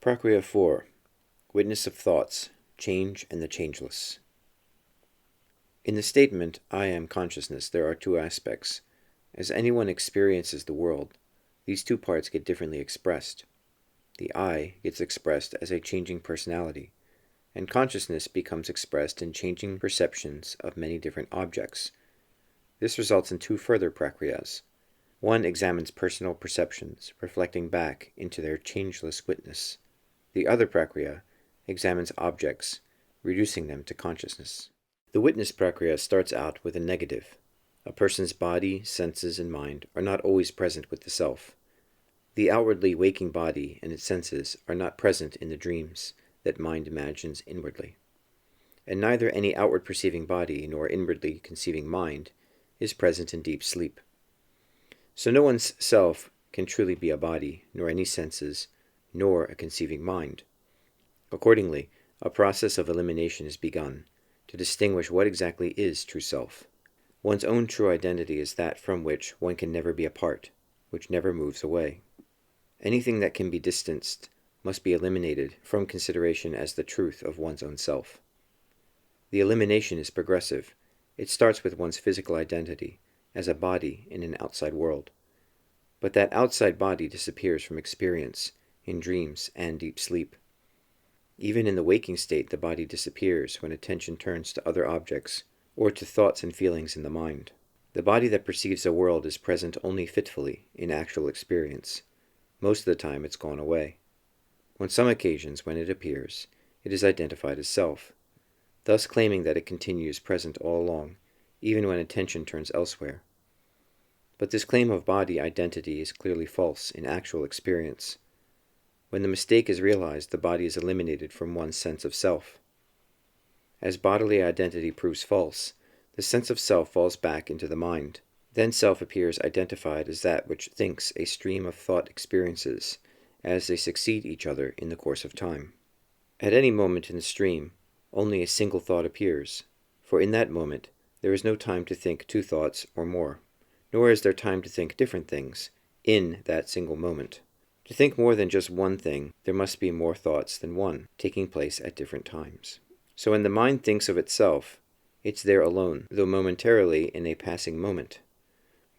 Prakriya 4. Witness of Thoughts, Change and the Changeless. In the statement, I am consciousness, there are two aspects. As anyone experiences the world, these two parts get differently expressed. The I gets expressed as a changing personality, and consciousness becomes expressed in changing perceptions of many different objects. This results in two further prakriyas. One examines personal perceptions, reflecting back into their changeless witness. The other prakriya examines objects, reducing them to consciousness. The witness prakriya starts out with a negative. A person's body, senses, and mind are not always present with the self. The outwardly waking body and its senses are not present in the dreams that mind imagines inwardly. And neither any outward perceiving body nor inwardly conceiving mind is present in deep sleep. So no one's self can truly be a body, nor any senses, nor a conceiving mind. Accordingly, a process of elimination is begun to distinguish what exactly is true self. One's own true identity is that from which one can never be apart, which never moves away. Anything that can be distanced must be eliminated from consideration as the truth of one's own self. The elimination is progressive. It starts with one's physical identity as a body in an outside world. But that outside body disappears from experience in dreams and deep sleep. Even in the waking state, the body disappears when attention turns to other objects or to thoughts and feelings in the mind. The body that perceives the world is present only fitfully in actual experience. Most of the time it's gone away. On some occasions, when it appears, it is identified as self, thus claiming that it continues present all along, even when attention turns elsewhere. But this claim of body identity is clearly false in actual experience. When the mistake is realized, the body is eliminated from one's sense of self. As bodily identity proves false, the sense of self falls back into the mind. Then self appears identified as that which thinks a stream of thought experiences, as they succeed each other in the course of time. At any moment in the stream, only a single thought appears, for in that moment there is no time to think two thoughts or more, nor is there time to think different things in that single moment. To think more than just one thing, there must be more thoughts than one, taking place at different times. So when the mind thinks of itself, it's there alone, though momentarily in a passing moment.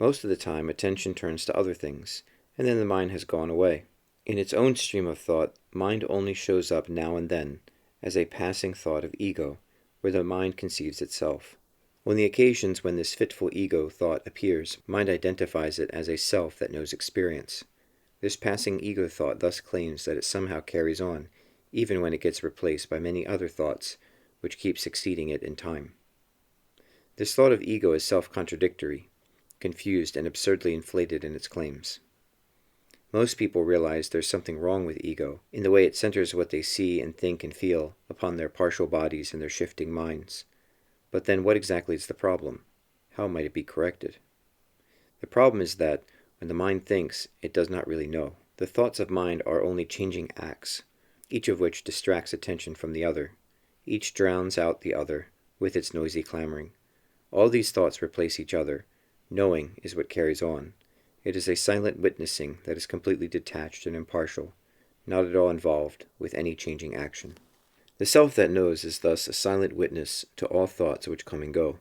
Most of the time, attention turns to other things, and then the mind has gone away. In its own stream of thought, mind only shows up now and then as a passing thought of ego, where the mind conceives itself. On the occasions when this fitful ego thought appears, mind identifies it as a self that knows experience. This passing ego thought thus claims that it somehow carries on, even when it gets replaced by many other thoughts, which keep succeeding it in time. This thought of ego is self-contradictory, confused and absurdly inflated in its claims. Most people realize there's something wrong with ego, in the way it centers what they see and think and feel upon their partial bodies and their shifting minds. But then what exactly is the problem? How might it be corrected? The problem is that when the mind thinks, it does not really know. The thoughts of mind are only changing acts, each of which distracts attention from the other. Each drowns out the other with its noisy clamoring. All these thoughts replace each other. Knowing is what carries on. It is a silent witnessing that is completely detached and impartial, not at all involved with any changing action. The self that knows is thus a silent witness to all thoughts which come and go.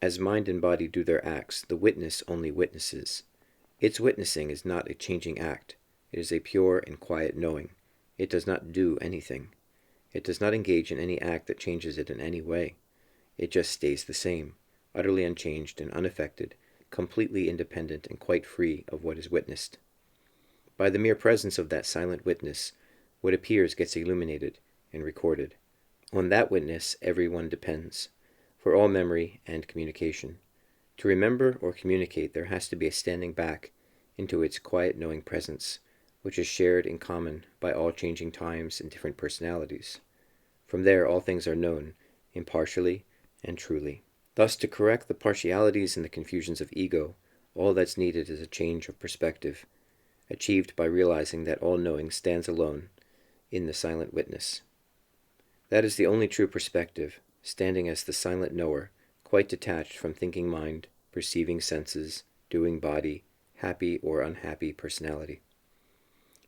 As mind and body do their acts, the witness only witnesses. Its witnessing is not a changing act. It is a pure and quiet knowing. It does not do anything. It does not engage in any act that changes it in any way. It just stays the same, utterly unchanged and unaffected, completely independent and quite free of what is witnessed. By the mere presence of that silent witness, what appears gets illuminated and recorded. On that witness everyone depends, for all memory and communication. To remember or communicate, there has to be a standing back into its quiet knowing presence, which is shared in common by all changing times and different personalities. From there all things are known, impartially and truly. Thus, to correct the partialities and the confusions of ego, all that's needed is a change of perspective, achieved by realizing that all knowing stands alone in the silent witness. That is the only true perspective, standing as the silent knower, quite detached from thinking mind, perceiving senses, doing body, happy or unhappy personality.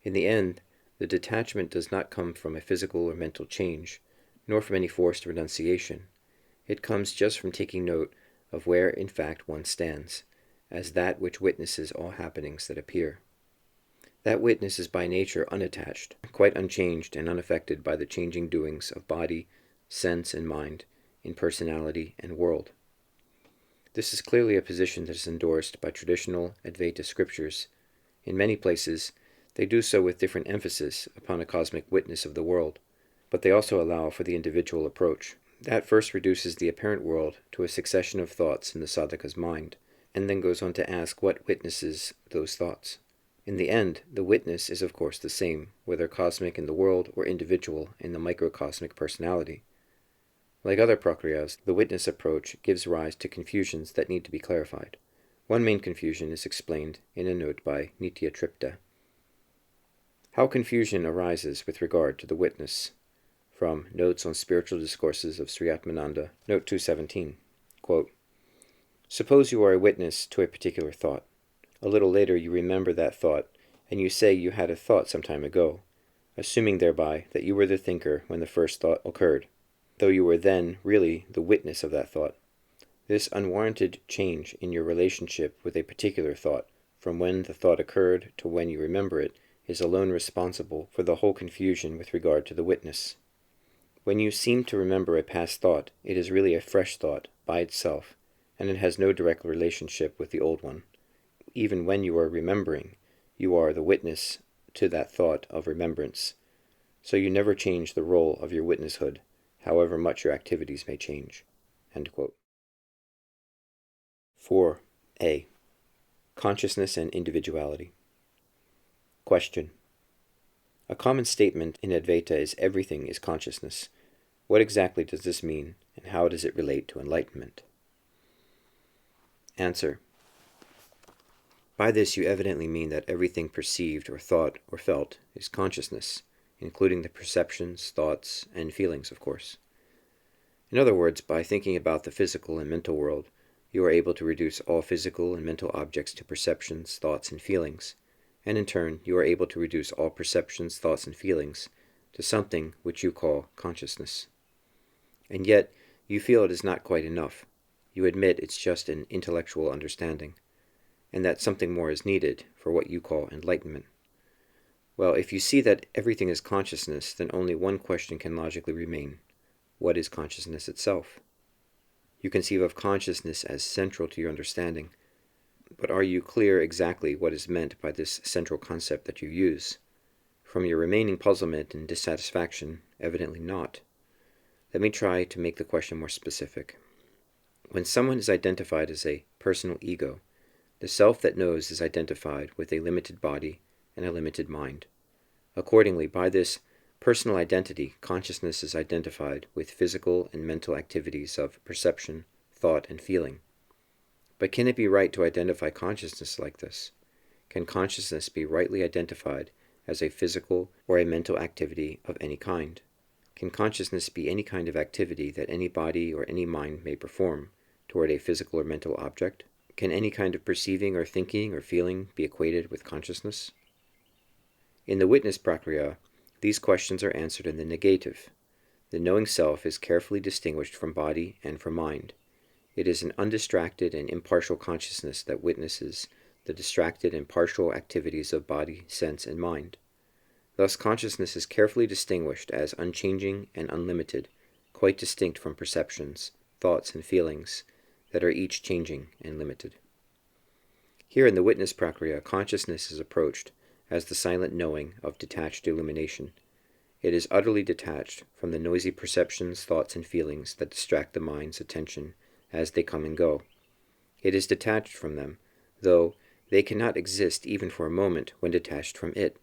In the end, The detachment does not come from a physical or mental change, nor from any forced renunciation. It comes just from taking note of where in fact one stands, as that which witnesses all happenings that appear. That witness is by nature unattached, quite unchanged and unaffected by the changing doings of body, sense, and mind, in personality and world. This is clearly a position that is endorsed by traditional Advaita scriptures. In many places, they do so with different emphasis upon a cosmic witness of the world, but they also allow for the individual approach. That first reduces the apparent world to a succession of thoughts in the sadhaka's mind, and then goes on to ask what witnesses those thoughts. In the end, the witness is of course the same, whether cosmic in the world or individual in the microcosmic personality. Like other prakriyas, the witness approach gives rise to confusions that need to be clarified. One main confusion is explained in a note by Nitya-Tripta. How confusion arises with regard to the witness. From Notes on Spiritual Discourses of Sri Atmananda, Note 217. Quote, suppose you are a witness to a particular thought. A little later you remember that thought, and you say you had a thought some time ago, assuming thereby that you were the thinker when the first thought occurred, though you were then really the witness of that thought. This unwarranted change in your relationship with a particular thought, from when the thought occurred to when you remember it, is alone responsible for the whole confusion with regard to the witness. When you seem to remember a past thought, it is really a fresh thought by itself, and it has no direct relationship with the old one. Even when you are remembering, you are the witness to that thought of remembrance, so you never change the role of your witnesshood, however much your activities may change. End quote. 4a. Consciousness and individuality. Question. A common statement in Advaita is everything is consciousness. What exactly does this mean, and how does it relate to enlightenment? Answer. By this you evidently mean that everything perceived or thought or felt is consciousness, including the perceptions, thoughts, and feelings, of course. In other words, by thinking about the physical and mental world, you are able to reduce all physical and mental objects to perceptions, thoughts, and feelings, and in turn you are able to reduce all perceptions, thoughts, and feelings to something which you call consciousness. And yet, you feel it is not quite enough. You admit it's just an intellectual understanding, and that something more is needed for what you call enlightenment. Well, if you see that everything is consciousness, then only one question can logically remain. What is consciousness itself? You conceive of consciousness as central to your understanding, but are you clear exactly what is meant by this central concept that you use? From your remaining puzzlement and dissatisfaction, evidently not. Let me try to make the question more specific. When someone is identified as a personal ego, the self that knows is identified with a limited body and a limited mind. Accordingly, by this personal identity, consciousness is identified with physical and mental activities of perception, thought, and feeling. But can it be right to identify consciousness like this? Can consciousness be rightly identified as a physical or a mental activity of any kind? Can consciousness be any kind of activity that any body or any mind may perform toward a physical or mental object? Can any kind of perceiving or thinking or feeling be equated with consciousness? In the witness Prakriya, these questions are answered in the negative. The knowing self is carefully distinguished from body and from mind. It is an undistracted and impartial consciousness that witnesses the distracted and partial activities of body, sense, and mind. Thus consciousness is carefully distinguished as unchanging and unlimited, quite distinct from perceptions, thoughts, and feelings that are each changing and limited. Here in the witness Prakriya, consciousness is approached as the silent knowing of detached illumination. It is utterly detached from the noisy perceptions, thoughts, and feelings that distract the mind's attention as they come and go. It is detached from them, though they cannot exist even for a moment when detached from it.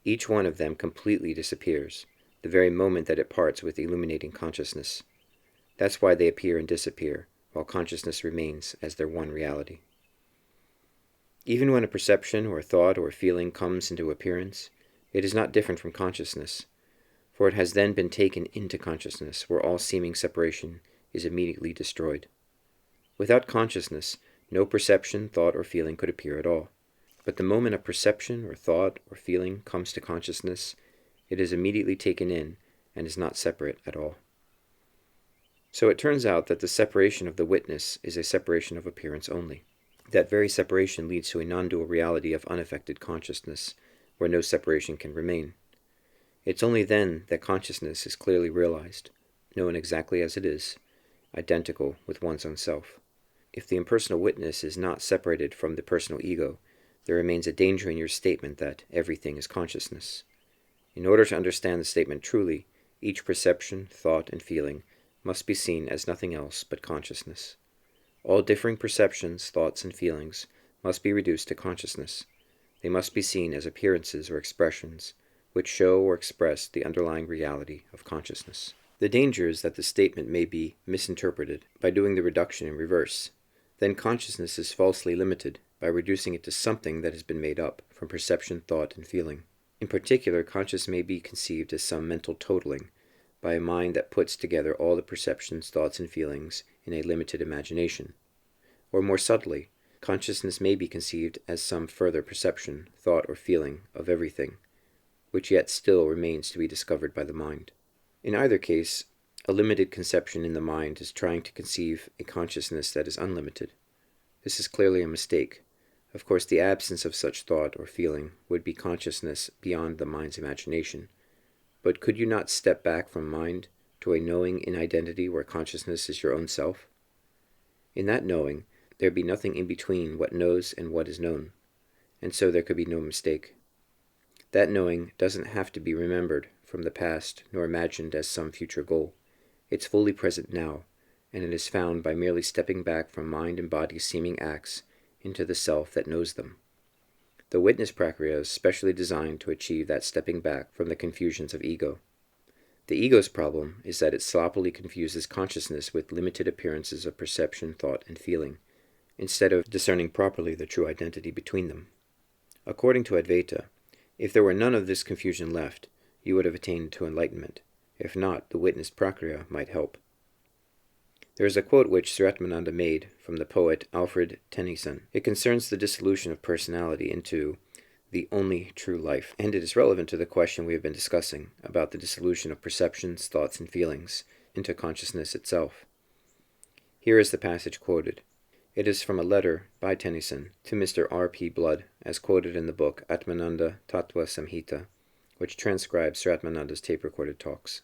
Each one of them completely disappears, the very moment that it parts with illuminating consciousness. That's why they appear and disappear, while consciousness remains as their one reality. Even when a perception or thought or feeling comes into appearance, it is not different from consciousness, for it has then been taken into consciousness, where all seeming separation is immediately destroyed. Without consciousness, no perception, thought, or feeling could appear at all. But the moment a perception or thought or feeling comes to consciousness, it is immediately taken in and is not separate at all. So it turns out that the separation of the witness is a separation of appearance only. That very separation leads to a non-dual reality of unaffected consciousness, where no separation can remain. It's only then that consciousness is clearly realized, known exactly as it is, identical with one's own self. If the impersonal witness is not separated from the personal ego, there remains a danger in your statement that everything is consciousness. In order to understand the statement truly, each perception, thought, and feeling must be seen as nothing else but consciousness. All differing perceptions, thoughts, and feelings must be reduced to consciousness. They must be seen as appearances or expressions, which show or express the underlying reality of consciousness. The danger is that the statement may be misinterpreted by doing the reduction in reverse. Then consciousness is falsely limited by reducing it to something that has been made up from perception, thought, and feeling. In particular, consciousness may be conceived as some mental totaling by a mind that puts together all the perceptions, thoughts, and feelings in a limited imagination. Or more subtly, consciousness may be conceived as some further perception, thought, or feeling of everything, which yet still remains to be discovered by the mind. In either case, a limited conception in the mind is trying to conceive a consciousness that is unlimited. This is clearly a mistake. Of course, the absence of such thought or feeling would be consciousness beyond the mind's imagination. But could you not step back from mind to a knowing in identity where consciousness is your own self? In that knowing, there would be nothing in between what knows and what is known, and so there could be no mistake. That knowing doesn't have to be remembered from the past nor imagined as some future goal. It's fully present now, and it is found by merely stepping back from mind and body's seeming acts into the self that knows them. The witness Prakriya is specially designed to achieve that stepping back from the confusions of ego. The ego's problem is that it sloppily confuses consciousness with limited appearances of perception, thought, and feeling, instead of discerning properly the true identity between them. According to Advaita, if there were none of this confusion left, you would have attained to enlightenment. If not, the witness Prakriya might help. There is a quote which Sri Atmananda made from the poet Alfred Tennyson. It concerns the dissolution of personality into the only true life, and it is relevant to the question we have been discussing about the dissolution of perceptions, thoughts, and feelings into consciousness itself. Here is the passage quoted. It is from a letter by Tennyson to Mr. R.P. Blood, as quoted in the book Atmananda Tattva Samhita, which transcribes Sri Atmananda's tape-recorded talks.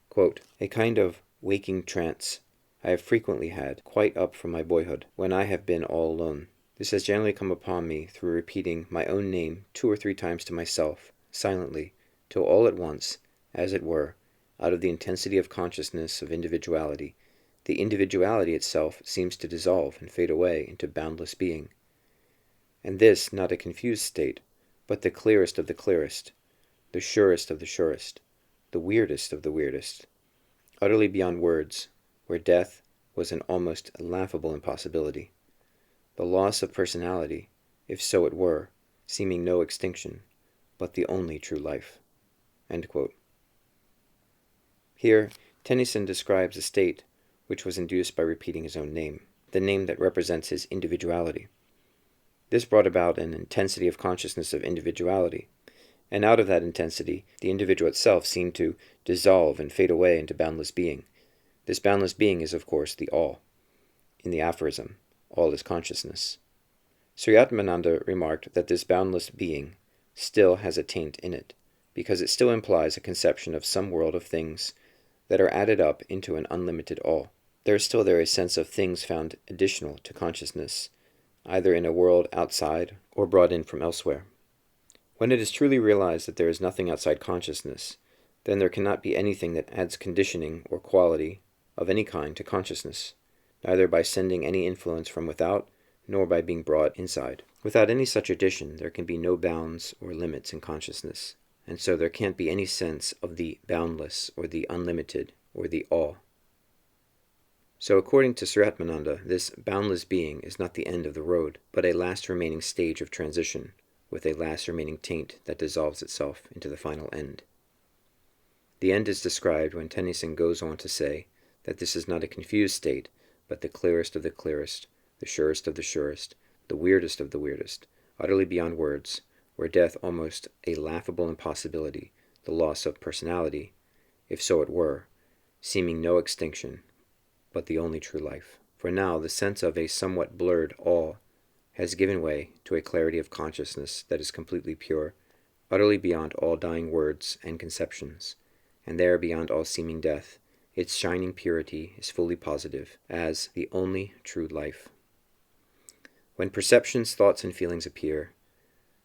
Quote, "A kind of waking trance I have frequently had, quite up from my boyhood, when I have been all alone. This has generally come upon me through repeating my own name 2 or 3 times to myself, silently, till all at once, as it were, out of the intensity of consciousness of individuality, the individuality itself seems to dissolve and fade away into boundless being. And this not a confused state, but the clearest of the clearest, the surest of the surest, the weirdest of the weirdest, utterly beyond words, where death was an almost laughable impossibility. The loss of personality, if so it were, seeming no extinction, but the only true life." End quote. Here, Tennyson describes a state which was induced by repeating his own name, the name that represents his individuality. This brought about an intensity of consciousness of individuality, and out of that intensity, the individual itself seemed to dissolve and fade away into boundless being. This boundless being is, of course, the all. In the aphorism, all is consciousness. Sri Atmananda remarked that this boundless being still has a taint in it, because it still implies a conception of some world of things that are added up into an unlimited all. There is still a sense of things found additional to consciousness, either in a world outside or brought in from elsewhere. When it is truly realized that there is nothing outside consciousness, then there cannot be anything that adds conditioning or quality of any kind to consciousness, neither by sending any influence from without, nor by being brought inside. Without any such addition, there can be no bounds or limits in consciousness, and so there can't be any sense of the boundless, or the unlimited, or the all. So according to Sri Atmananda, this boundless being is not the end of the road, but a last remaining stage of transition, with a last remaining taint that dissolves itself into the final end. The end is described when Tennyson goes on to say that this is not a confused state, but the clearest of the clearest, the surest of the surest, the weirdest of the weirdest, utterly beyond words, where death almost a laughable impossibility, the loss of personality, if so it were, seeming no extinction, but the only true life. For now the sense of a somewhat blurred all has given way to a clarity of consciousness that is completely pure, utterly beyond all dying words and conceptions, and there beyond all seeming death, its shining purity is fully positive as the only true life. When perceptions, thoughts, and feelings appear,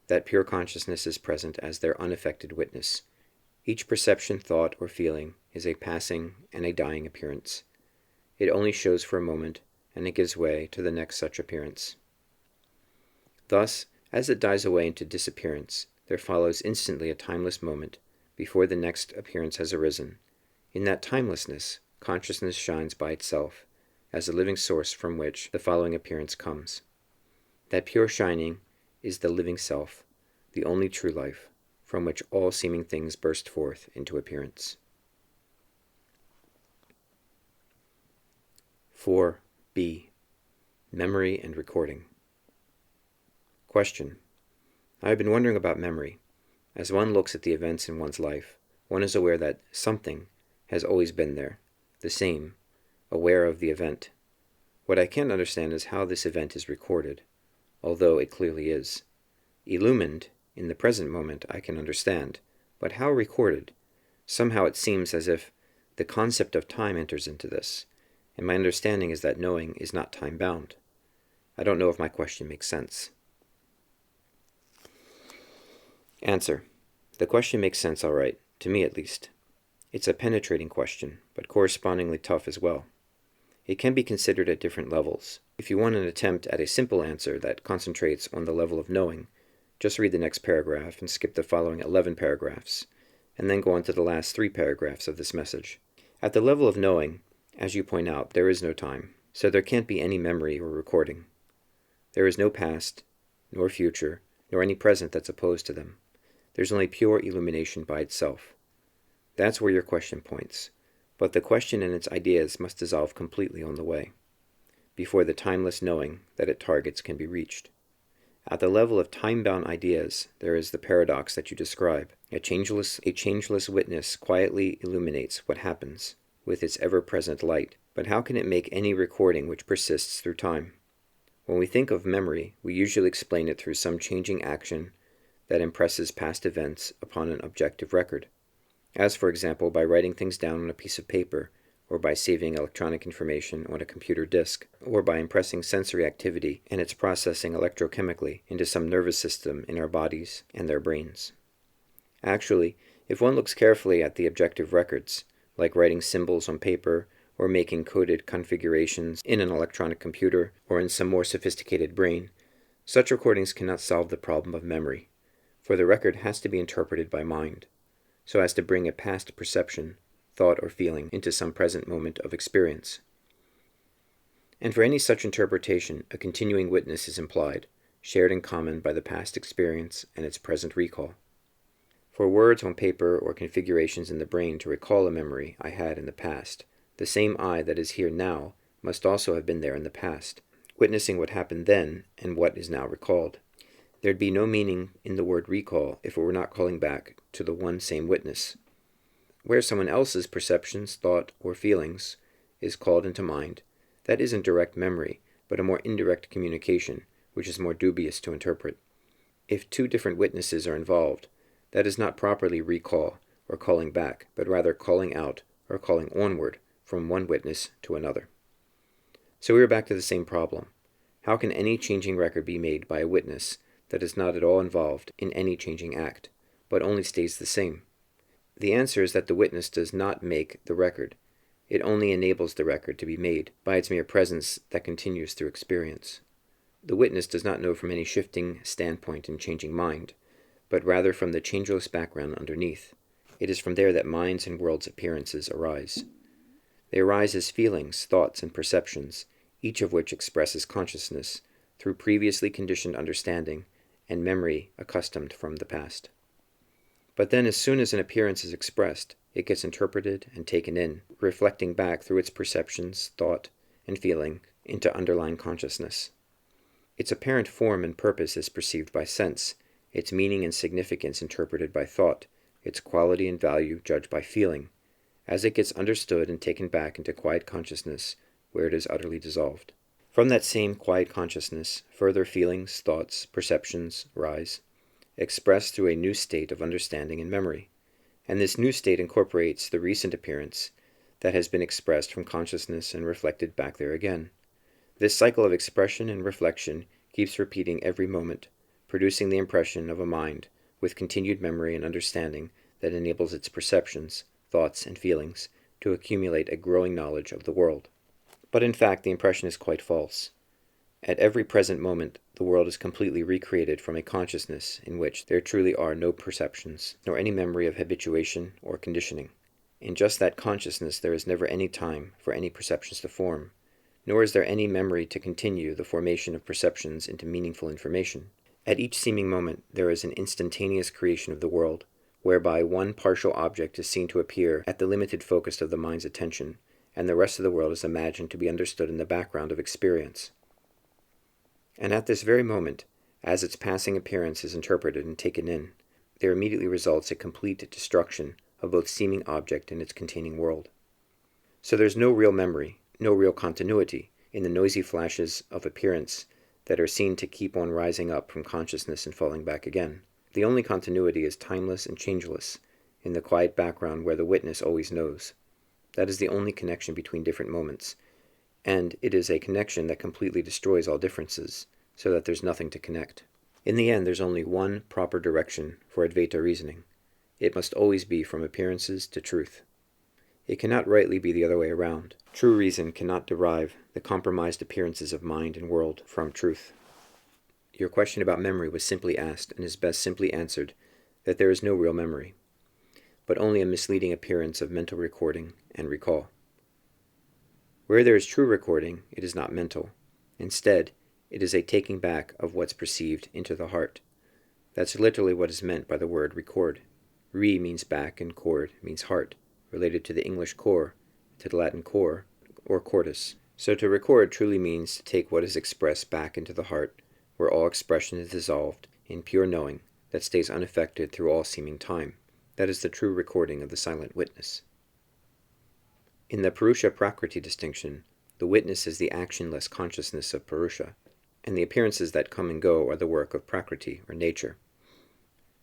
that pure consciousness is present as their unaffected witness. Each perception, thought, or feeling is a passing and a dying appearance. It only shows for a moment, and it gives way to the next such appearance. Thus, as it dies away into disappearance, there follows instantly a timeless moment before the next appearance has arisen. In that timelessness, consciousness shines by itself as a living source from which the following appearance comes. That pure shining is the living self, the only true life, from which all seeming things burst forth into appearance. 4b. Memory and Recording. Question. I have been wondering about memory. As one looks at the events in one's life, one is aware that something has always been there, the same, aware of the event. What I can't understand is how this event is recorded, although it clearly is. Illumined, in the present moment, I can understand, but how recorded? Somehow it seems as if the concept of time enters into this, and my understanding is that knowing is not time-bound. I don't know if my question makes sense. Answer. The question makes sense all right, to me at least. It's a penetrating question, but correspondingly tough as well. It can be considered at different levels. If you want an attempt at a simple answer that concentrates on the level of knowing, just read the next paragraph and skip the following 11 paragraphs, and then go on to the last 3 paragraphs of this message. At the level of knowing, as you point out, there is no time, so there can't be any memory or recording. There is no past, nor future, nor any present that's opposed to them. There's only pure illumination by itself. That's where your question points, but the question and its ideas must dissolve completely on the way, before the timeless knowing that it targets can be reached. At the level of time-bound ideas, there is the paradox that you describe. A changeless witness quietly illuminates what happens with its ever-present light, but how can it make any recording which persists through time? When we think of memory, we usually explain it through some changing action that impresses past events upon an objective record, as for example by writing things down on a piece of paper, or by saving electronic information on a computer disk, or by impressing sensory activity and its processing electrochemically into some nervous system in our bodies and their brains. Actually, if one looks carefully at the objective records, like writing symbols on paper or making coded configurations in an electronic computer or in some more sophisticated brain, such recordings cannot solve the problem of memory, for the record has to be interpreted by mind, so as to bring a past perception, thought, or feeling into some present moment of experience. And for any such interpretation, a continuing witness is implied, shared in common by the past experience and its present recall. For words on paper or configurations in the brain to recall a memory I had in the past, the same I that is here now must also have been there in the past, witnessing what happened then and what is now recalled. There'd be no meaning in the word recall if it were not calling back to the one same witness. Where someone else's perceptions, thought, or feelings is called into mind, that isn't direct memory, but a more indirect communication, which is more dubious to interpret. If 2 different witnesses are involved, that is not properly recall or calling back, but rather calling out or calling onward from one witness to another. So we are back to the same problem. How can any changing record be made by a witness that is not at all involved in any changing act, but only stays the same? The answer is that the witness does not make the record. It only enables the record to be made by its mere presence that continues through experience. The witness does not know from any shifting standpoint and changing mind, but rather from the changeless background underneath. It is from there that minds and worlds' appearances arise. They arise as feelings, thoughts, and perceptions, each of which expresses consciousness through previously conditioned understanding and memory accustomed from the past. But then as soon as an appearance is expressed, it gets interpreted and taken in, reflecting back through its perceptions, thought, and feeling into underlying consciousness. Its apparent form and purpose is perceived by sense, its meaning and significance interpreted by thought, its quality and value judged by feeling, as it gets understood and taken back into quiet consciousness, where it is utterly dissolved. From that same quiet consciousness, further feelings, thoughts, perceptions rise, expressed through a new state of understanding and memory, and this new state incorporates the recent appearance that has been expressed from consciousness and reflected back there again. This cycle of expression and reflection keeps repeating every moment, producing the impression of a mind with continued memory and understanding that enables its perceptions, thoughts, and feelings to accumulate a growing knowledge of the world. But in fact, the impression is quite false. At every present moment, the world is completely recreated from a consciousness in which there truly are no perceptions, nor any memory of habituation or conditioning. In just that consciousness there is never any time for any perceptions to form, nor is there any memory to continue the formation of perceptions into meaningful information. At each seeming moment there is an instantaneous creation of the world, whereby one partial object is seen to appear at the limited focus of the mind's attention, and the rest of the world is imagined to be understood in the background of experience. And at this very moment, as its passing appearance is interpreted and taken in, there immediately results a complete destruction of both seeming object and its containing world. So there is no real memory, no real continuity in the noisy flashes of appearance that are seen to keep on rising up from consciousness and falling back again. The only continuity is timeless and changeless, in the quiet background where the witness always knows. That is the only connection between different moments, and it is a connection that completely destroys all differences, so that there's nothing to connect. In the end, there's only one proper direction for Advaita reasoning. It must always be from appearances to truth. It cannot rightly be the other way around. True reason cannot derive the compromised appearances of mind and world from truth. Your question about memory was simply asked, and is best simply answered, that there is no real memory, but only a misleading appearance of mental recording and recall. Where there is true recording, it is not mental. Instead, it is a taking back of what's perceived into the heart. That's literally what is meant by the word record. Re means back and cord means heart, related to the English cor, to the Latin cor, or cordis. So to record truly means to take what is expressed back into the heart, where all expression is dissolved in pure knowing that stays unaffected through all seeming time. That is the true recording of the silent witness. In the Purusha Prakriti distinction, the witness is the actionless consciousness of Purusha, and the appearances that come and go are the work of Prakriti, or nature.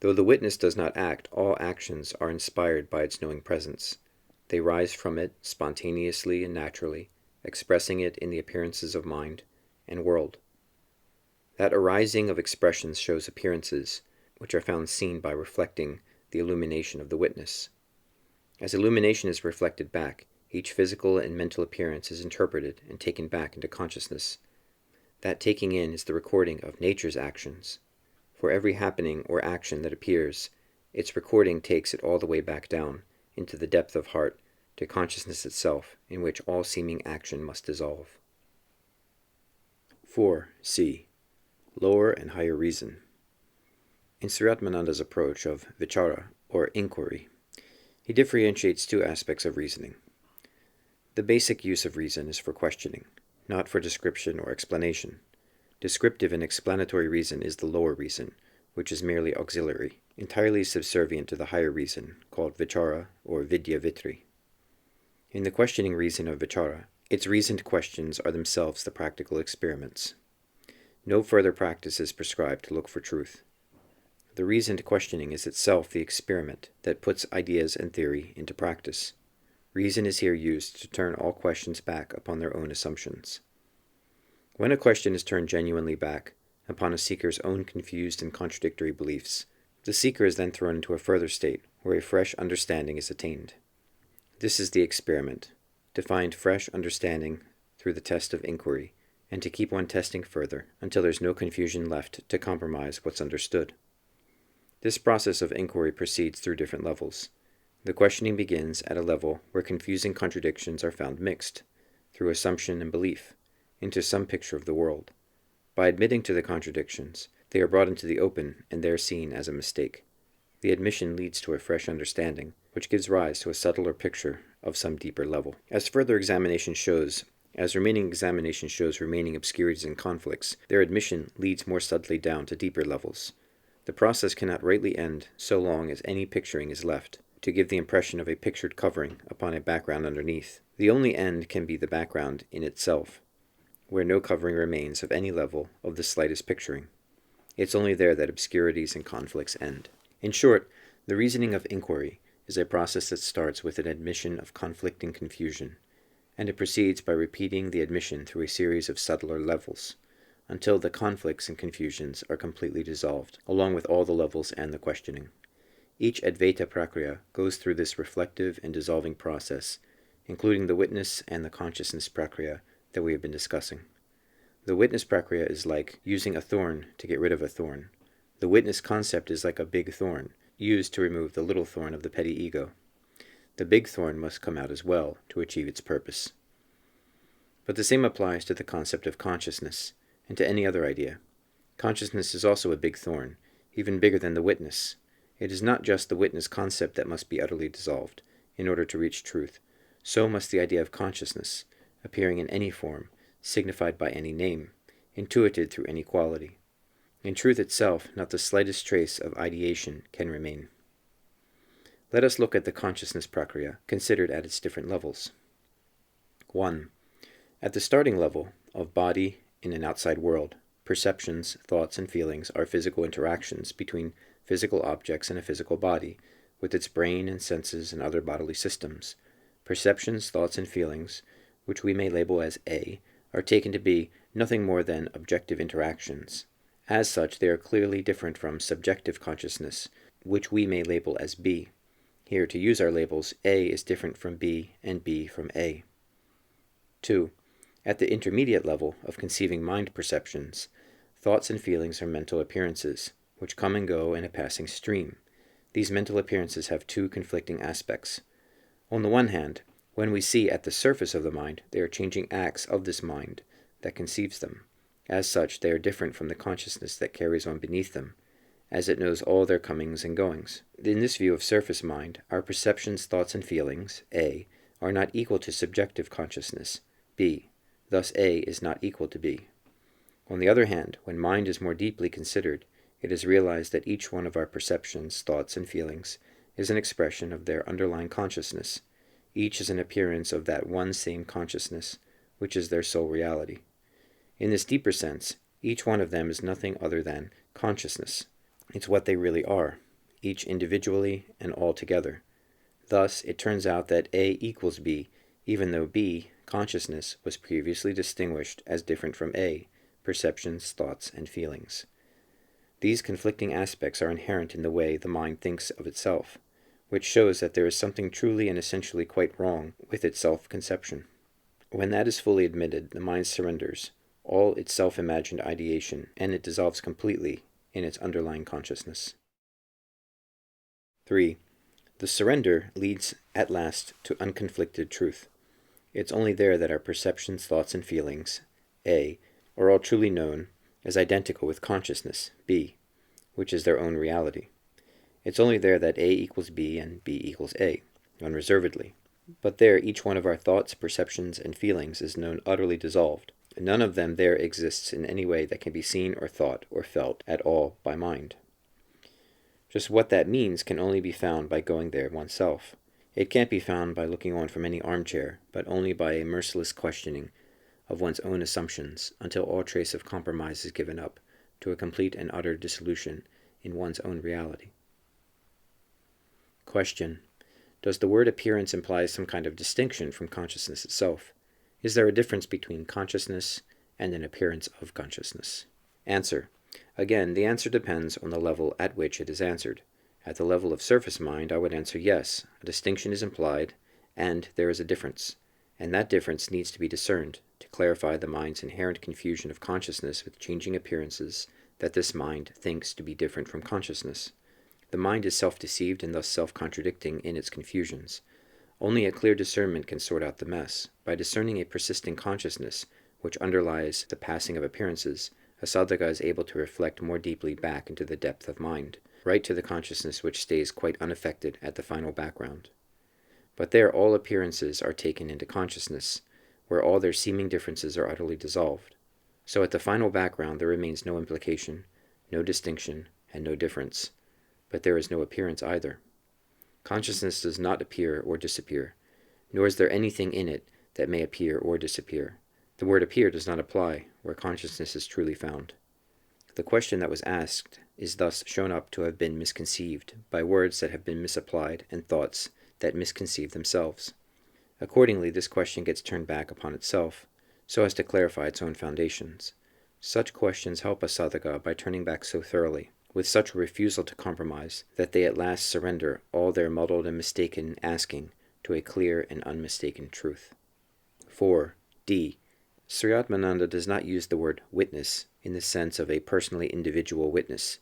Though the witness does not act, all actions are inspired by its knowing presence. They rise from it spontaneously and naturally, expressing it in the appearances of mind and world. That arising of expressions shows appearances, which are found seen by reflecting the illumination of the witness. As illumination is reflected back, each physical and mental appearance is interpreted and taken back into consciousness. That taking in is the recording of nature's actions. For every happening or action that appears, its recording takes it all the way back down, into the depth of heart, to consciousness itself, in which all seeming action must dissolve. 4c. Lower and higher reason. In Sri Atmananda's approach of Vichara, or inquiry, he differentiates two aspects of reasoning. The basic use of reason is for questioning, not for description or explanation. Descriptive and explanatory reason is the lower reason, which is merely auxiliary, entirely subservient to the higher reason, called Vichara or VIDYA-VRITTI. In the questioning reason of Vichara, its reasoned questions are themselves the practical experiments. No further practice is prescribed to look for truth. The reasoned questioning is itself the experiment that puts ideas and theory into practice. Reason is here used to turn all questions back upon their own assumptions. When a question is turned genuinely back upon a seeker's own confused and contradictory beliefs, the seeker is then thrown into a further state where a fresh understanding is attained. This is the experiment, to find fresh understanding through the test of inquiry, and to keep on testing further until there's no confusion left to compromise what's understood. This process of inquiry proceeds through different levels. The questioning begins at a level where confusing contradictions are found mixed, through assumption and belief, into some picture of the world. By admitting to the contradictions, they are brought into the open and there seen as a mistake. The admission leads to a fresh understanding, which gives rise to a subtler picture of some deeper level. As further examination shows, As remaining examination shows remaining obscurities and conflicts, their admission leads more subtly down to deeper levels. The process cannot rightly end so long as any picturing is left, to give the impression of a pictured covering upon a background underneath. The only end can be the background in itself, where no covering remains of any level of the slightest picturing. It's only there that obscurities and conflicts end. In short, the reasoning of inquiry is a process that starts with an admission of conflicting confusion, and it proceeds by repeating the admission through a series of subtler levels, until the conflicts and confusions are completely dissolved, along with all the levels and the questioning. Each Advaita Prakriya goes through this reflective and dissolving process, including the witness and the consciousness Prakriya that we have been discussing. The witness Prakriya is like using a thorn to get rid of a thorn. The witness concept is like a big thorn, used to remove the little thorn of the petty ego. The big thorn must come out as well to achieve its purpose. But the same applies to the concept of consciousness, and to any other idea. Consciousness is also a big thorn, even bigger than the witness. It is not just the witness concept that must be utterly dissolved, in order to reach truth. So must the idea of consciousness, appearing in any form, signified by any name, intuited through any quality. In truth itself, not the slightest trace of ideation can remain. Let us look at the consciousness Prakriya, considered at its different levels. 1. At the starting level of body in an outside world, perceptions, thoughts, and feelings are physical interactions between physical objects and a physical body, with its brain and senses and other bodily systems. Perceptions, thoughts, and feelings, which we may label as A, are taken to be nothing more than objective interactions. As such, they are clearly different from subjective consciousness, which we may label as B. Here, to use our labels, A is different from B and B from A. 2. At the intermediate level of conceiving mind perceptions, thoughts and feelings are mental appearances, which come and go in a passing stream. These mental appearances have two conflicting aspects. On the one hand, when we see at the surface of the mind, they are changing acts of this mind that conceives them. As such, they are different from the consciousness that carries on beneath them, as it knows all their comings and goings. In this view of surface mind, our perceptions, thoughts, and feelings, A, are not equal to subjective consciousness, B. Thus A is not equal to B. On the other hand, when mind is more deeply considered, it is realized that each one of our perceptions, thoughts, and feelings is an expression of their underlying consciousness. Each is an appearance of that one same consciousness, which is their sole reality. In this deeper sense, each one of them is nothing other than consciousness. It's what they really are, each individually and all together. Thus, it turns out that A equals B, even though B, consciousness, was previously distinguished as different from A, perceptions, thoughts, and feelings. These conflicting aspects are inherent in the way the mind thinks of itself, which shows that there is something truly and essentially quite wrong with its self-conception. When that is fully admitted, the mind surrenders all its self-imagined ideation, and it dissolves completely in its underlying consciousness. 3. The surrender leads at last to unconflicted truth. It's only there that our perceptions, thoughts, and feelings, A, are all truly known as identical with consciousness, B, which is their own reality. It's only there that A equals B and B equals A, unreservedly. But there each one of our thoughts, perceptions, and feelings is known utterly dissolved. None of them there exists in any way that can be seen or thought or felt at all by mind. Just what that means can only be found by going there oneself. It can't be found by looking on from any armchair, but only by a merciless questioning of one's own assumptions until all trace of compromise is given up to a complete and utter dissolution in one's own reality. Question: does the word appearance imply some kind of distinction from consciousness itself? Is there a difference between consciousness and an appearance of consciousness? Answer: again, the answer depends on the level at which it is answered. At the level of surface mind, I would answer yes, a distinction is implied, and there is a difference, and that difference needs to be discerned to clarify the mind's inherent confusion of consciousness with changing appearances that this mind thinks to be different from consciousness. The mind is self-deceived and thus self-contradicting in its confusions. Only a clear discernment can sort out the mess. By discerning a persisting consciousness which underlies the passing of appearances, a sadhaka is able to reflect more deeply back into the depth of mind, right to the consciousness which stays quite unaffected at the final background. But there all appearances are taken into consciousness, where all their seeming differences are utterly dissolved. So at the final background there remains no implication, no distinction, and no difference, but there is no appearance either. Consciousness does not appear or disappear, nor is there anything in it that may appear or disappear. The word appear does not apply where consciousness is truly found. The question that was asked is thus shown up to have been misconceived by words that have been misapplied and thoughts that misconceive themselves. Accordingly, this question gets turned back upon itself, so as to clarify its own foundations. Such questions help a sadhaka by turning back so thoroughly, with such a refusal to compromise, that they at last surrender all their muddled and mistaken asking to a clear and unmistaken truth. 4d. Sri Atmananda does not use the word witness in the sense of a personally individual witness.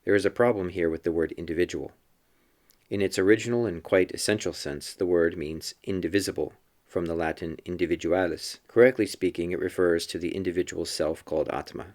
There is a problem here with the word individual. In its original and quite essential sense, the word means indivisible, from the Latin individualis. Correctly speaking, it refers to the individual self called Atma.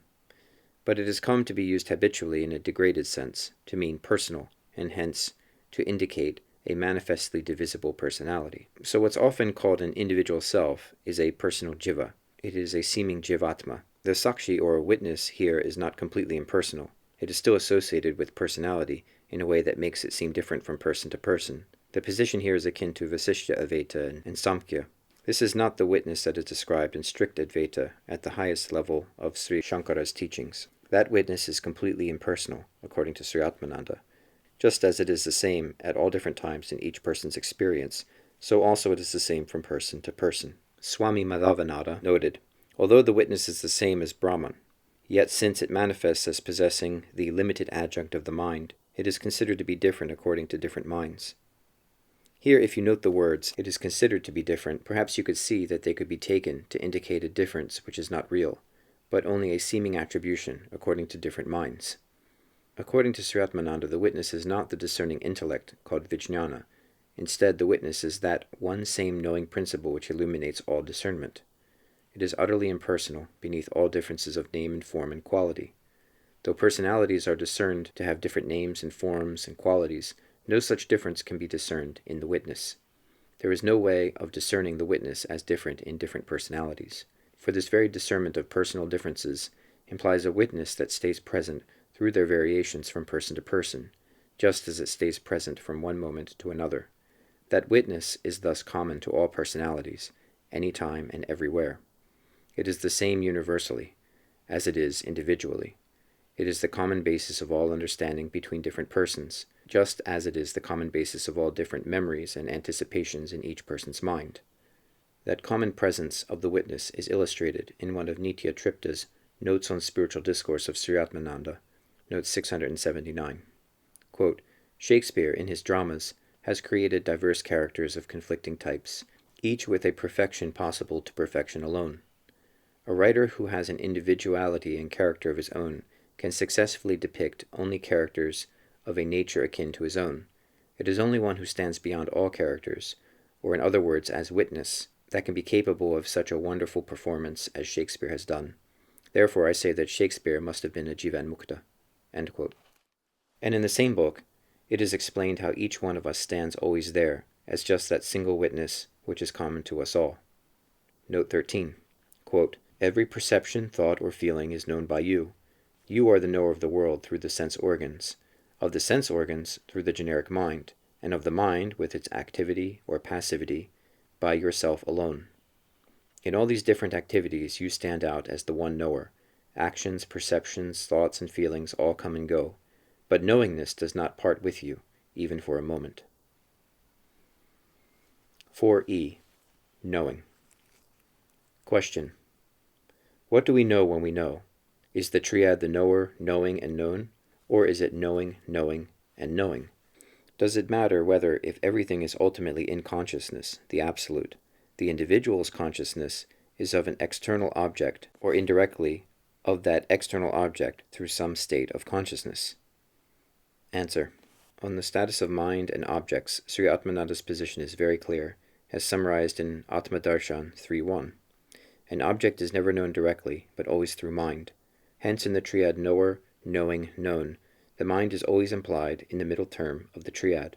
But it has come to be used habitually in a degraded sense, to mean personal, and hence to indicate a manifestly divisible personality. So what's often called an individual self is a personal jiva. It is a seeming jivatma. The sakshi or witness here is not completely impersonal. It is still associated with personality in a way that makes it seem different from person to person. The position here is akin to Vasishtha-Advaita and Samkhya. This is not the witness that is described in strict Advaita at the highest level of Sri Shankara's teachings. That witness is completely impersonal, according to Sri Atmananda. Just as it is the same at all different times in each person's experience, so also it is the same from person to person. Swami Madhavananda noted, although the witness is the same as Brahman, yet since it manifests as possessing the limited adjunct of the mind, it is considered to be different according to different minds. Here, if you note the words, it is considered to be different, perhaps you could see that they could be taken to indicate a difference which is not real, but only a seeming attribution according to different minds. According to Sri Atmananda, the witness is not the discerning intellect called vijnana. Instead, the witness is that one same knowing principle which illuminates all discernment. It is utterly impersonal, beneath all differences of name and form and quality. Though personalities are discerned to have different names and forms and qualities, no such difference can be discerned in the witness. There is no way of discerning the witness as different in different personalities, for this very discernment of personal differences implies a witness that stays present through their variations from person to person, just as it stays present from one moment to another. That witness is thus common to all personalities, any time and everywhere. It is the same universally, as it is individually. It is the common basis of all understanding between different persons, just as it is the common basis of all different memories and anticipations in each person's mind. That common presence of the witness is illustrated in one of Nitya Tripta's Notes on Spiritual Discourse of Sri Atmananda, note 679. Quote, Shakespeare, in his dramas, has created diverse characters of conflicting types, each with a perfection possible to perfection alone. A writer who has an individuality and character of his own can successfully depict only characters of a nature akin to his own. It is only one who stands beyond all characters, or in other words, as witness, that can be capable of such a wonderful performance as Shakespeare has done. Therefore I say that Shakespeare must have been a Jivan Mukta. End quote. And in the same book, it is explained how each one of us stands always there, as just that single witness which is common to us all. Note 13. Quote, Every perception, thought, or feeling is known by you. You are the knower of the world through the sense organs, of the sense organs through the generic mind, and of the mind with its activity or passivity by yourself alone. In all these different activities you stand out as the one knower. Actions, perceptions, thoughts, and feelings all come and go, but knowingness does not part with you, even for a moment. 4e. Knowing. Question. What do we know when we know? Is the triad the knower, knowing, and known, or is it knowing, knowing, and knowing? Does it matter whether, if everything is ultimately in consciousness, the absolute, the individual's consciousness is of an external object, or indirectly of that external object through some state of consciousness? Answer. On the status of mind and objects, Sri Atmananda's position is very clear, as summarized in Atma Darshan 3.1. An object is never known directly, but always through mind. Hence in the triad knower, knowing, known, the mind is always implied in the middle term of the triad,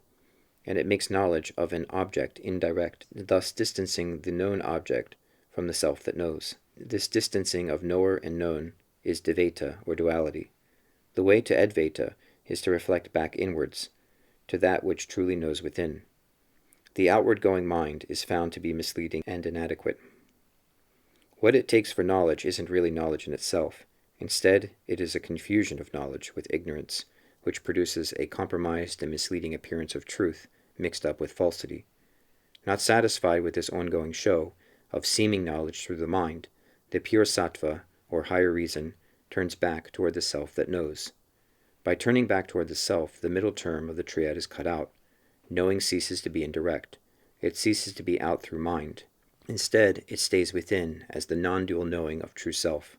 and it makes knowledge of an object indirect, thus distancing the known object from the self that knows. This distancing of knower and known is Dvaita, or duality. The way to Advaita is to reflect back inwards, to that which truly knows within. The outward-going mind is found to be misleading and inadequate. What it takes for knowledge isn't really knowledge in itself. Instead, it is a confusion of knowledge with ignorance, which produces a compromised and misleading appearance of truth mixed up with falsity. Not satisfied with this ongoing show of seeming knowledge through the mind, the pure sattva, or higher reason, turns back toward the self that knows. By turning back toward the self, the middle term of the triad is cut out. Knowing ceases to be indirect. It ceases to be out through mind. Instead, it stays within as the non-dual knowing of true self.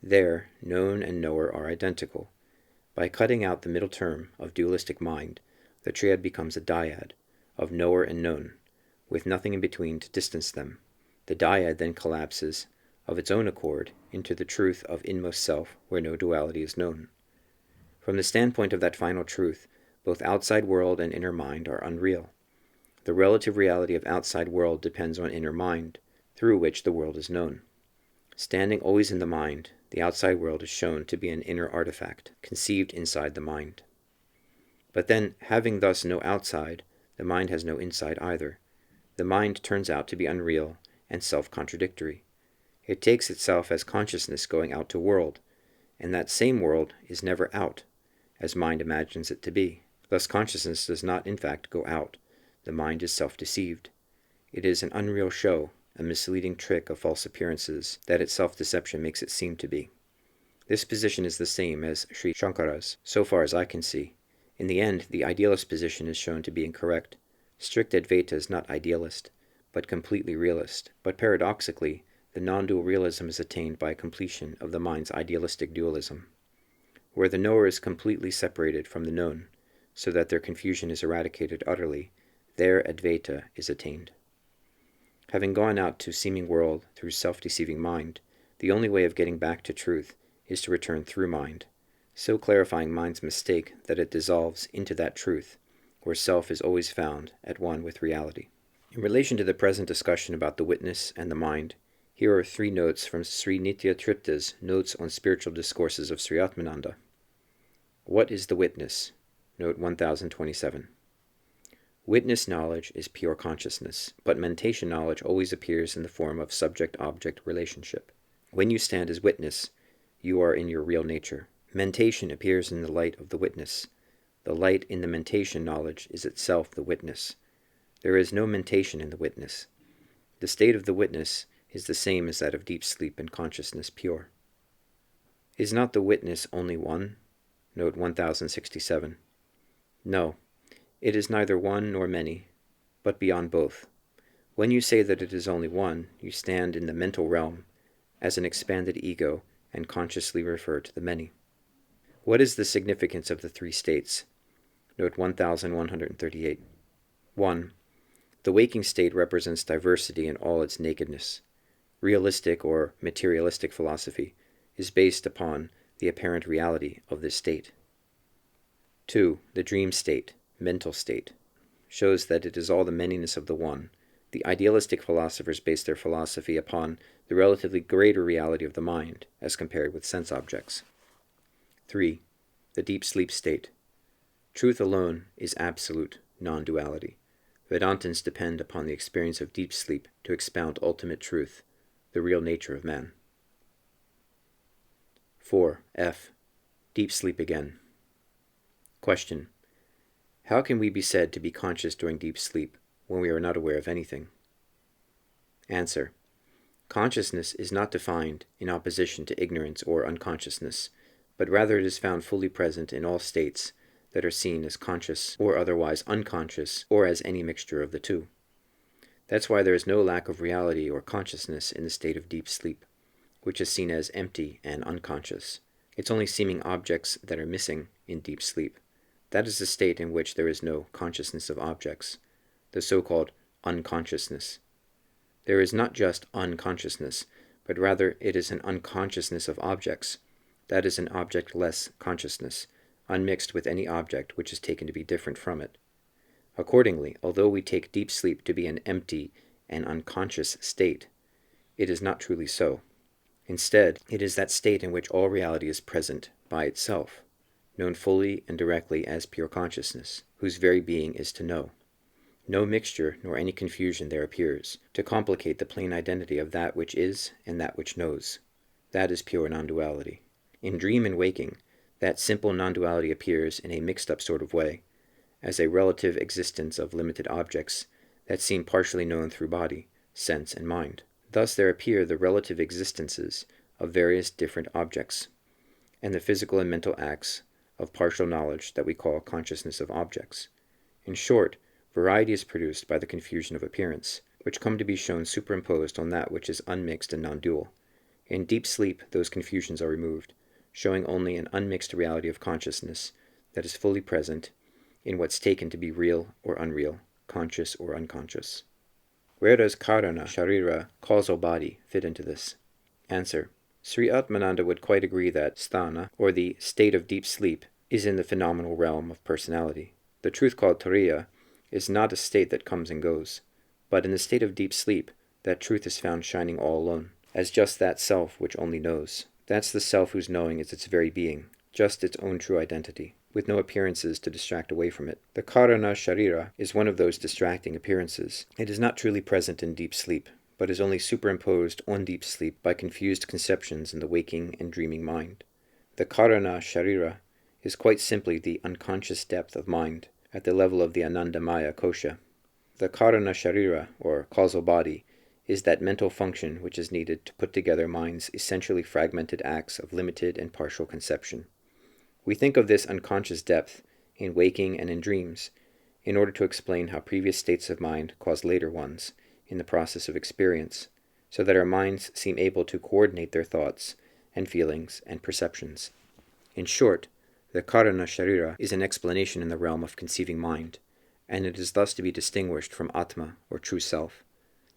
There, known and knower are identical. By cutting out the middle term of dualistic mind, the triad becomes a dyad, of knower and known, with nothing in between to distance them. The dyad then collapses, of its own accord, into the truth of inmost self where no duality is known. From the standpoint of that final truth, both outside world and inner mind are unreal. The relative reality of outside world depends on inner mind, through which the world is known. Standing always in the mind, the outside world is shown to be an inner artifact, conceived inside the mind. But then, having thus no outside, the mind has no inside either. The mind turns out to be unreal and self-contradictory. It takes itself as consciousness going out to world, and that same world is never out, as mind imagines it to be. Thus consciousness does not in fact go out. The mind is self-deceived. It is an unreal show, a misleading trick of false appearances that its self-deception makes it seem to be. This position is the same as Sri Shankara's, so far as I can see. In the end, the idealist position is shown to be incorrect. Strict Advaita is not idealist, but completely realist. But paradoxically, the non-dual realism is attained by completion of the mind's idealistic dualism, where the knower is completely separated from the known, so that their confusion is eradicated utterly. There Advaita is attained. Having gone out to seeming world through self-deceiving mind, the only way of getting back to truth is to return through mind, so clarifying mind's mistake that it dissolves into that truth, where self is always found at one with reality. In relation to the present discussion about the witness and the mind, here are 3 notes from Sri Nitya Tripta's Notes on Spiritual Discourses of Sri Atmananda. What is the witness? Note 1027. Witness knowledge is pure consciousness, but mentation knowledge always appears in the form of subject-object relationship. When you stand as witness, you are in your real nature. Mentation appears in the light of the witness. The light in the mentation knowledge is itself the witness. There is no mentation in the witness. The state of the witness is the same as that of deep sleep and consciousness pure. Is not the witness only one? Note 1067. No, it is neither one nor many, but beyond both. When you say that it is only one, you stand in the mental realm as an expanded ego and consciously refer to the many. What is the significance of the 3 states? Note 1138. 1. The waking state represents diversity in all its nakedness. Realistic or materialistic philosophy is based upon the apparent reality of this state. 2. The dream state, mental state, shows that it is all the manyness of the one. The idealistic philosophers base their philosophy upon the relatively greater reality of the mind as compared with sense objects. 3. The deep sleep state. Truth alone is absolute non-duality. Vedantins depend upon the experience of deep sleep to expound ultimate truth, the real nature of man. 4. F. Deep sleep again. Question. How can we be said to be conscious during deep sleep when we are not aware of anything? Answer. Consciousness is not defined in opposition to ignorance or unconsciousness, but rather it is found fully present in all states that are seen as conscious or otherwise unconscious, or as any mixture of the two. That's why there is no lack of reality or consciousness in the state of deep sleep, which is seen as empty and unconscious. It's only seeming objects that are missing in deep sleep. That is the state in which there is no consciousness of objects, the so-called unconsciousness. There is not just unconsciousness, but rather it is an unconsciousness of objects. That is an object-less consciousness, unmixed with any object which is taken to be different from it. Accordingly, although we take deep sleep to be an empty and unconscious state, it is not truly so. Instead, it is that state in which all reality is present by itself, known fully and directly as pure consciousness, whose very being is to know. No mixture nor any confusion there appears, to complicate the plain identity of that which is and that which knows. That is pure non-duality. In dream and waking, that simple non-duality appears in a mixed-up sort of way, as a relative existence of limited objects that seem partially known through body, sense, and mind. Thus there appear the relative existences of various different objects, and the physical and mental acts of partial knowledge that we call consciousness of objects. In short, variety is produced by the confusion of appearance, which come to be shown superimposed on that which is unmixed and non-dual. In deep sleep, those confusions are removed, showing only an unmixed reality of consciousness that is fully present in what's taken to be real or unreal, conscious or unconscious. Where does karana, sharira, causal body, fit into this? Answer. Sri Atmananda would quite agree that sthana, or the state of deep sleep, is in the phenomenal realm of personality. The truth called turiya is not a state that comes and goes, but in the state of deep sleep, that truth is found shining all alone, as just that self which only knows. That's the self whose knowing is its very being, just its own true identity, with no appearances to distract away from it. The karana sharira is one of those distracting appearances. It is not truly present in deep sleep, but is only superimposed on deep sleep by confused conceptions in the waking and dreaming mind. The karana sharira is quite simply the unconscious depth of mind, at the level of the Anandamaya kosha. The karana sharira, or causal body, is that mental function which is needed to put together mind's essentially fragmented acts of limited and partial conception. We think of this unconscious depth in waking and in dreams, in order to explain how previous states of mind cause later ones in the process of experience, so that our minds seem able to coordinate their thoughts and feelings and perceptions. In short, the karana sharira is an explanation in the realm of conceiving mind, and it is thus to be distinguished from Atma, or true self.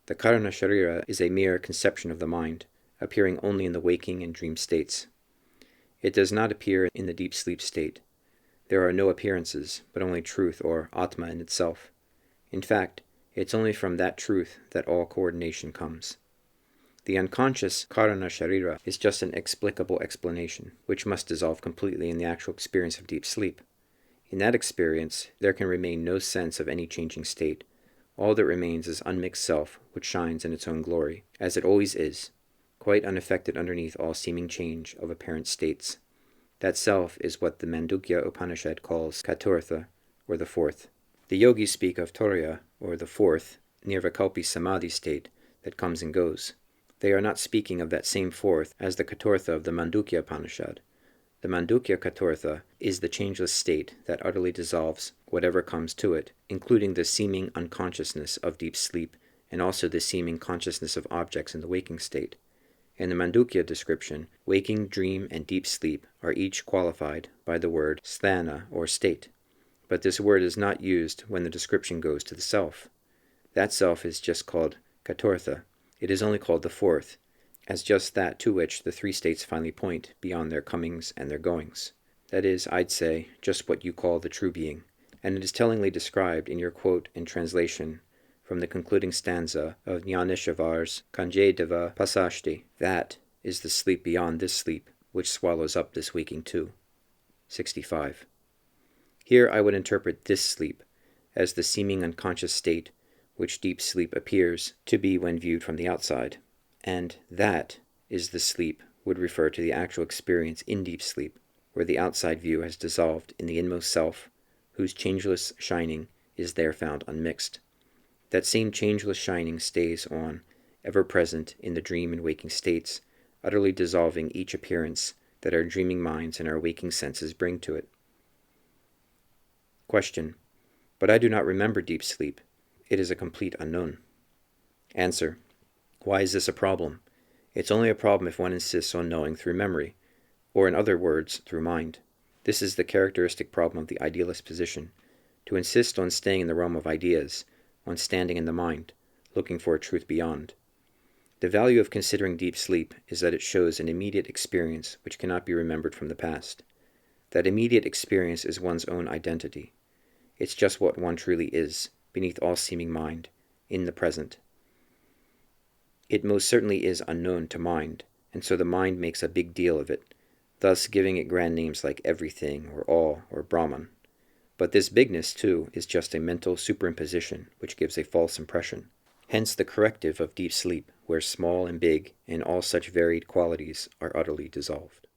The karana sharira is a mere conception of the mind, appearing only in the waking and dream states. It does not appear in the deep sleep state. There are no appearances, but only truth, or Atma in itself. In fact, it's only from that truth that all coordination comes. The unconscious karana sharira is just an explicable explanation, which must dissolve completely in the actual experience of deep sleep. In that experience, there can remain no sense of any changing state. All that remains is unmixed self, which shines in its own glory, as it always is, quite unaffected underneath all seeming change of apparent states. That self is what the Mandukya Upanishad calls Katurtha, or the fourth. The yogis speak of Turiya, or the fourth, Nirvikalpi Samadhi state that comes and goes. They are not speaking of that same fourth as the Katurtha of the Mandukya Upanishad. The Mandukya Katurtha is the changeless state that utterly dissolves whatever comes to it, including the seeming unconsciousness of deep sleep and also the seeming consciousness of objects in the waking state. In the Mandukya description, waking, dream, and deep sleep are each qualified by the word sthana, or state. But this word is not used when the description goes to the self. That self is just called Katurtha. It is only called the fourth, as just that to which the three states finally point beyond their comings and their goings. That is, I'd say, just what you call the true being. And it is tellingly described in your quote and translation from the concluding stanza of Jnaneshwar's Kanjedeva Pasashti. That is the sleep beyond this sleep, which swallows up this waking too. 65. Here I would interpret this sleep as the seeming unconscious state which deep sleep appears to be when viewed from the outside, and that is the sleep would refer to the actual experience in deep sleep, where the outside view has dissolved in the inmost self, whose changeless shining is there found unmixed. That same changeless shining stays on, ever present in the dream and waking states, utterly dissolving each appearance that our dreaming minds and our waking senses bring to it. Question. But I do not remember deep sleep. It is a complete unknown. Answer. Why is this a problem? It's only a problem if one insists on knowing through memory, or in other words, through mind. This is the characteristic problem of the idealist position, to insist on staying in the realm of ideas, on standing in the mind, looking for a truth beyond. The value of considering deep sleep is that it shows an immediate experience which cannot be remembered from the past. That immediate experience is one's own identity. It's just what one truly is, beneath all seeming mind, in the present. It most certainly is unknown to mind, and so the mind makes a big deal of it, thus giving it grand names like everything, or all, or Brahman. But this bigness, too, is just a mental superimposition which gives a false impression. Hence the corrective of deep sleep, where small and big and all such varied qualities are utterly dissolved.